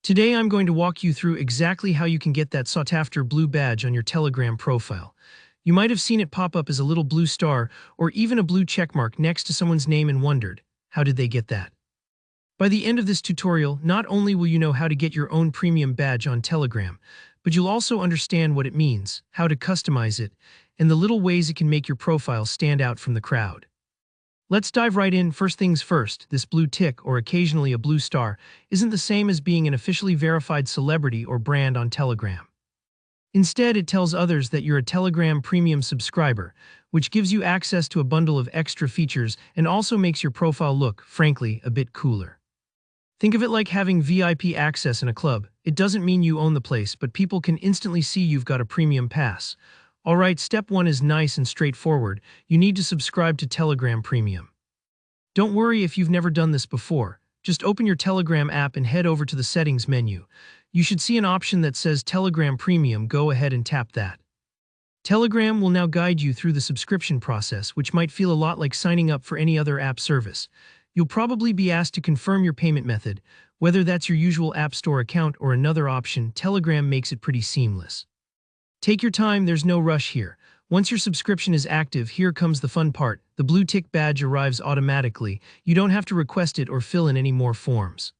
Today I'm going to walk you through exactly how you can get that sought-after blue badge on your Telegram profile. You might have seen it pop up as a little blue star or even a blue checkmark next to someone's name and wondered, how did they get that? By the end of this tutorial, not only will you know how to get your own premium badge on Telegram, but you'll also understand what it means, how to customize it, and the little ways it can make your profile stand out from the crowd. Let's dive right in. First things first, this blue tick, or occasionally a blue star, isn't the same as being an officially verified celebrity or brand on Telegram. Instead, it tells others that you're a Telegram premium subscriber, which gives you access to a bundle of extra features and also makes your profile look, frankly, a bit cooler. Think of it like having VIP access in a club. It doesn't mean you own the place, but people can instantly see you've got a premium pass. Alright, step 1 is nice and straightforward. You need to subscribe to Telegram Premium. Don't worry if you've never done this before. Just open your Telegram app and head over to the settings menu. You should see an option that says Telegram Premium. Go ahead and tap that. Telegram will now guide you through the subscription process, which might feel a lot like signing up for any other app service. You'll probably be asked to confirm your payment method, whether that's your usual App Store account or another option. Telegram makes it pretty seamless. Take your time, there's no rush here. Once your subscription is active, here comes the fun part. The blue tick badge arrives automatically. You don't have to request it or fill in any more forms.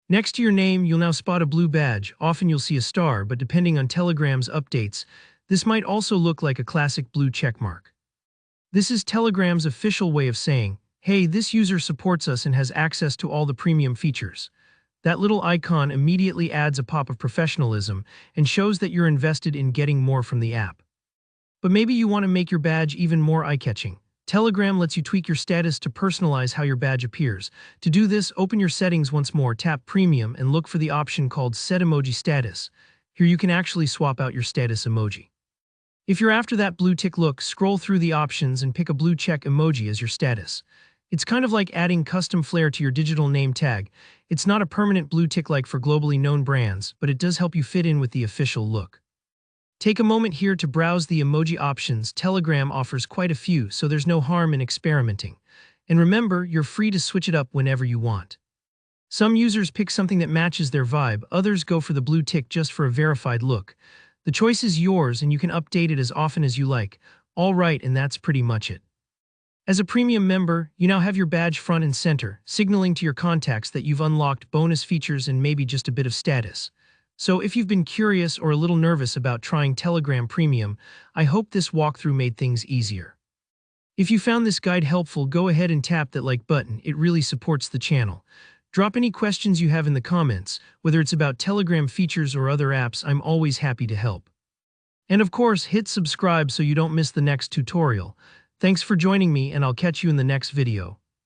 Next to your name, you'll now spot a blue badge. Often you'll see a star, but depending on Telegram's updates, this might also look like a classic blue checkmark. This is Telegram's official way of saying, hey, this user supports us and has access to all the premium features. That little icon immediately adds a pop of professionalism and shows that you're invested in getting more from the app. But maybe you want to make your badge even more eye-catching. Telegram lets you tweak your status to personalize how your badge appears. To do this, open your settings once more, tap Premium, and look for the option called Set Emoji Status. Here you can actually swap out your status emoji. If you're after that blue tick look, scroll through the options and pick a blue check emoji as your status. It's kind of like adding custom flair to your digital name tag. It's not a permanent blue tick like for globally known brands, but it does help you fit in with the official look. Take a moment here to browse the emoji options. Telegram offers quite a few, so there's no harm in experimenting. And remember, you're free to switch it up whenever you want. Some users pick something that matches their vibe, others go for the blue tick just for a verified look. The choice is yours and you can update it as often as you like. All right, and that's pretty much it. As a premium member, you now have your badge front and center, signaling to your contacts that you've unlocked bonus features and maybe just a bit of status. So if you've been curious or a little nervous about trying Telegram Premium, I hope this walkthrough made things easier. If you found this guide helpful, go ahead and tap that like button. It really supports the channel. Drop any questions you have in the comments, whether it's about Telegram features or other apps. I'm always happy to help. And of course, hit subscribe so you don't miss the next tutorial. Thanks for joining me, and I'll catch you in the next video.